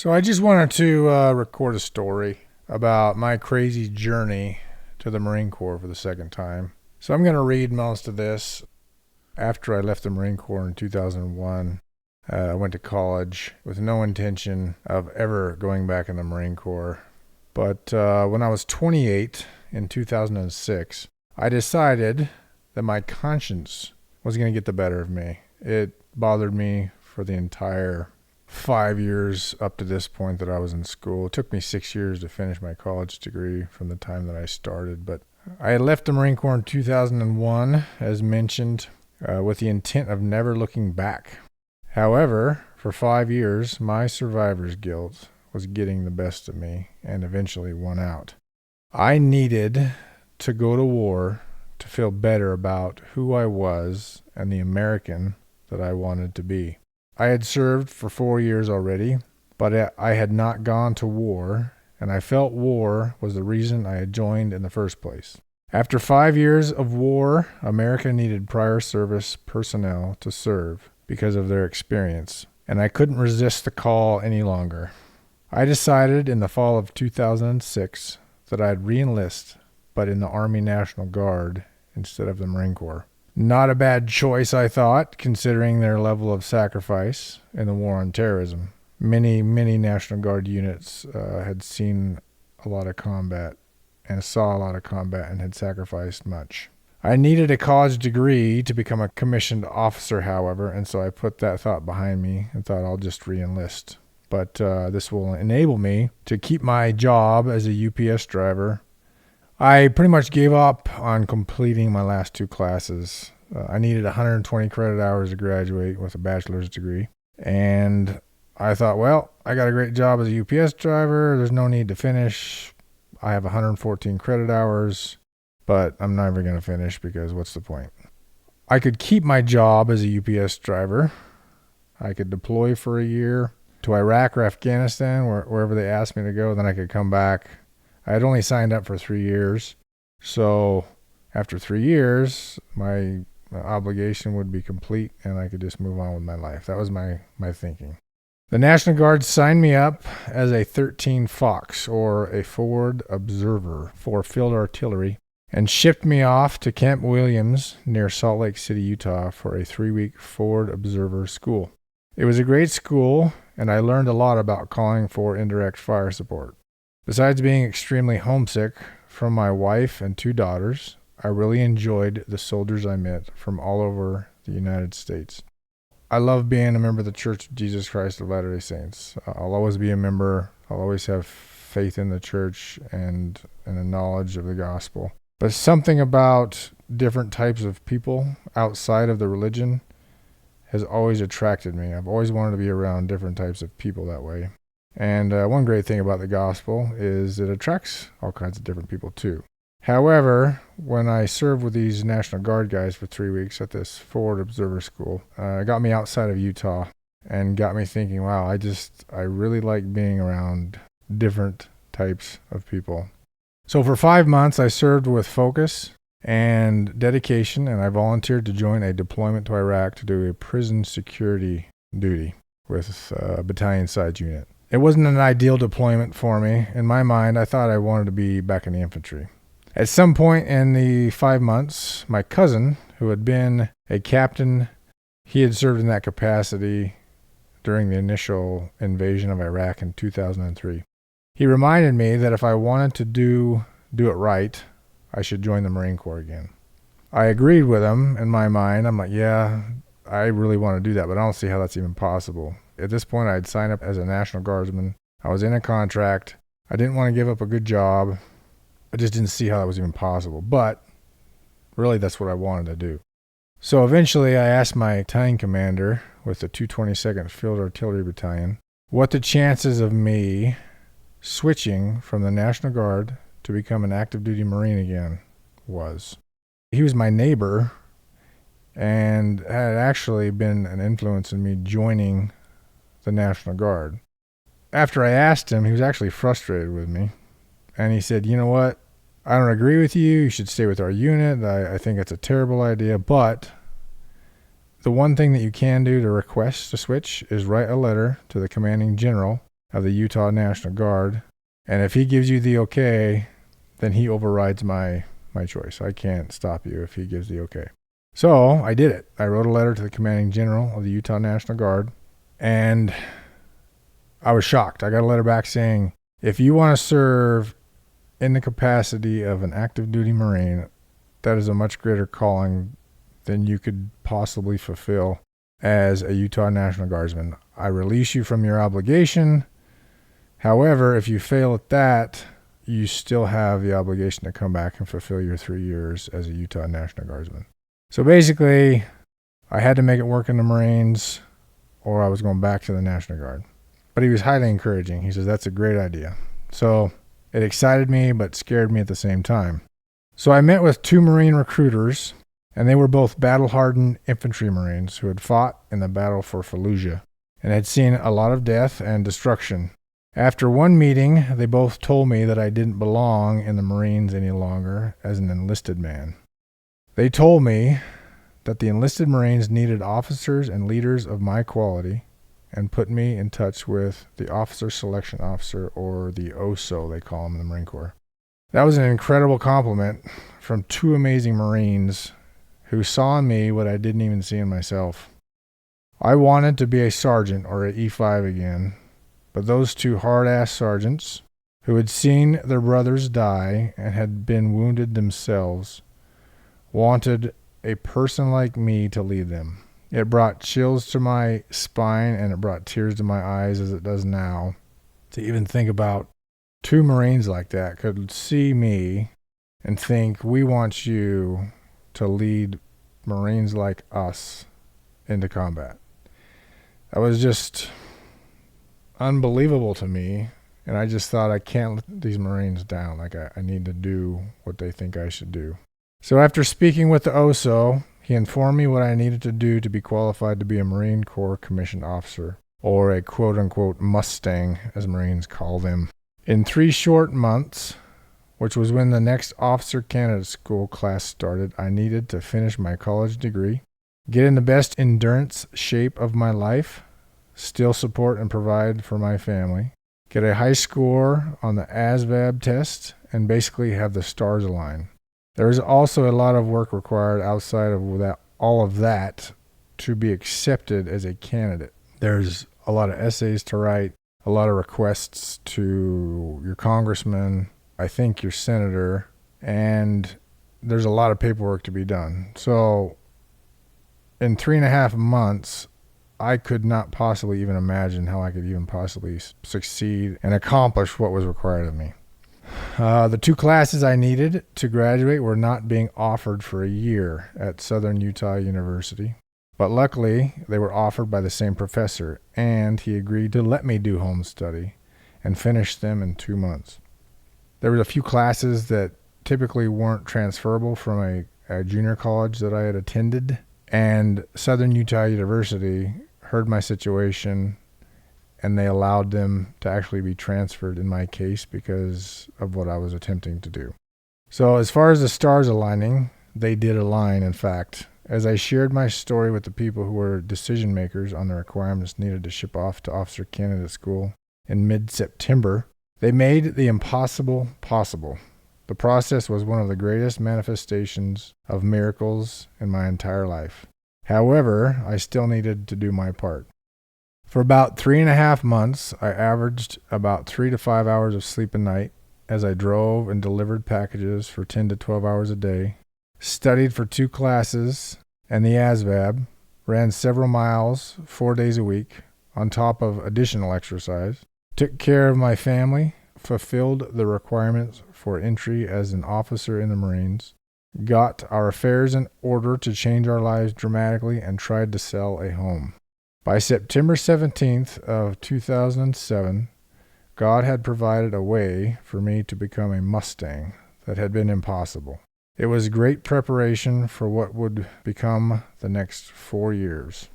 So I just wanted to record a story about my crazy journey to the Marine Corps for the second time. So I'm going to read most of this. After I left the Marine Corps in 2001, I went to college with no intention of ever going back in the Marine Corps. But when I was 28 in 2006, I decided that my conscience was going to get the better of me. It bothered me for the entire 5 years up to this point that I was in school. It took me 6 years to finish my college degree from the time that I started. But I had left the Marine Corps in 2001, as mentioned, with the intent of never looking back. However, for 5 years, my survivor's guilt was getting the best of me and eventually won out. I needed to go to war to feel better about who I was and the American that I wanted to be. I had served for 4 years already, but I had not gone to war, and I felt war was the reason I had joined in the first place. After 5 years of war, America needed prior service personnel to serve because of their experience, and I couldn't resist the call any longer. I decided in the fall of 2006 that I'd re-enlist, but in the Army National Guard instead of the Marine Corps. Not a bad choice, I thought, considering their level of sacrifice in the war on terrorism. Many National Guard units had seen a lot of combat and saw a lot of combat and had sacrificed much. I needed a college degree to become a commissioned officer, however, and so I put that thought behind me and thought I'll just re-enlist. But this will enable me to keep my job as a UPS driver. I pretty much gave up on completing my last two classes. I needed 120 credit hours to graduate with a bachelor's degree. And I thought, well, I got a great job as a UPS driver. There's no need to finish. I have 114 credit hours, but I'm never going to finish because what's the point? I could keep my job as a UPS driver. I could deploy for a year to Iraq or Afghanistan, wherever they asked me to go. Then I could come back. I had only signed up for 3 years. So after 3 years, my obligation would be complete and I could just move on with my life. That was my thinking. The National Guard signed me up as a 13 Fox, or a forward observer for field artillery, and shipped me off to Camp Williams near Salt Lake City, Utah for a 3-week forward observer school. It was a great school, and I learned a lot about calling for indirect fire support. Besides being extremely homesick from my wife and 2 daughters, I really enjoyed the soldiers I met from all over the United States. I love being a member of the Church of Jesus Christ of Latter-day Saints. I'll always be a member. I'll always have faith in the church and a knowledge of the gospel. But something about different types of people outside of the religion has always attracted me. I've always wanted to be around different types of people that way. And one great thing about the gospel is it attracts all kinds of different people too. However, when I served with these National Guard guys for 3 weeks at this forward observer school, it got me outside of Utah and got me thinking, wow, I really like being around different types of people. So for 5 months, I served with focus and dedication, and I volunteered to join a deployment to Iraq to do a prison security duty with a battalion-sized unit. It wasn't an ideal deployment for me. In my mind, I thought I wanted to be back in the infantry. At some point in the 5 months, my cousin, who had been a captain, he had served in that capacity during the initial invasion of Iraq in 2003. He reminded me that if I wanted to do it right, I should join the Marine Corps again. I agreed with him in my mind. I'm like, yeah, I really want to do that, but I don't see how that's even possible. At this point, I had signed up as a National Guardsman. I was in a contract. I didn't want to give up a good job. I just didn't see how that was even possible. But really, that's what I wanted to do. So eventually, I asked my battalion commander with the 222nd Field Artillery Battalion what the chances of me switching from the National Guard to become an active duty Marine again was. He was my neighbor and had actually been an influence in me joining the National Guard. After I asked him, he was actually frustrated with me. And he said, you know what? I don't agree with you. You should stay with our unit. I think it's a terrible idea. But the one thing that you can do to request a switch is write a letter to the commanding general of the Utah National Guard. And if he gives you the okay, then he overrides my choice. I can't stop you if he gives the okay. So I did it. I wrote a letter to the commanding general of the Utah National Guard, and I was shocked. I got a letter back saying, if you want to serve in the capacity of an active duty Marine, that is a much greater calling than you could possibly fulfill as a Utah National Guardsman. I release you from your obligation. However, if you fail at that, you still have the obligation to come back and fulfill your 3 years as a Utah National Guardsman. So basically, I had to make it work in the Marines, or I was going back to the National Guard. But he was highly encouraging. He says, that's a great idea. So it excited me, but scared me at the same time. So I met with 2 Marine recruiters, and they were both battle-hardened infantry Marines who had fought in the battle for Fallujah and had seen a lot of death and destruction. After one meeting, they both told me that I didn't belong in the Marines any longer as an enlisted man. They told me that the enlisted Marines needed officers and leaders of my quality and put me in touch with the Officer Selection Officer, or the OSO, they call him in the Marine Corps. That was an incredible compliment from 2 amazing Marines who saw in me what I didn't even see in myself. I wanted to be a sergeant or an E5 again, but those 2 hard-ass sergeants who had seen their brothers die and had been wounded themselves wanted a person like me to lead them. It brought chills to my spine, and it brought tears to my eyes, as it does now, to even think about 2 Marines like that could see me and think, we want you to lead Marines like us into combat. That was just unbelievable to me, and I just thought, I can't let these Marines down. Like, I need to do what they think I should do. So after speaking with the OSO, he informed me what I needed to do to be qualified to be a Marine Corps commissioned officer, or a quote-unquote Mustang, as Marines call them. In 3 short months, which was when the next officer candidate school class started, I needed to finish my college degree, get in the best endurance shape of my life, still support and provide for my family, get a high score on the ASVAB test, and basically have the stars align. There is also a lot of work required outside of that, all of that, to be accepted as a candidate. There's a lot of essays to write, a lot of requests to your congressman, I think your senator, and there's a lot of paperwork to be done. So in 3.5 months, I could not possibly even imagine how I could even possibly succeed and accomplish what was required of me. The 2 classes I needed to graduate were not being offered for a year at Southern Utah University, but luckily they were offered by the same professor, and he agreed to let me do home study and finish them in 2 months. There were a few classes that typically weren't transferable from a junior college that I had attended, and Southern Utah University heard my situation, and they allowed them to actually be transferred in my case because of what I was attempting to do. So as far as the stars aligning, they did align, in fact. As I shared my story with the people who were decision makers on the requirements needed to ship off to officer candidate school in mid-September, they made the impossible possible. The process was one of the greatest manifestations of miracles in my entire life. However, I still needed to do my part. For about 3.5 months, I averaged about 3 to 5 hours of sleep a night as I drove and delivered packages for 10 to 12 hours a day, studied for 2 classes and the ASVAB, ran several miles 4 days a week on top of additional exercise, took care of my family, fulfilled the requirements for entry as an officer in the Marines, got our affairs in order to change our lives dramatically, and tried to sell a home. By September 17th of 2007, God had provided a way for me to become a Mustang that had been impossible. It was great preparation for what would become the next 4 years.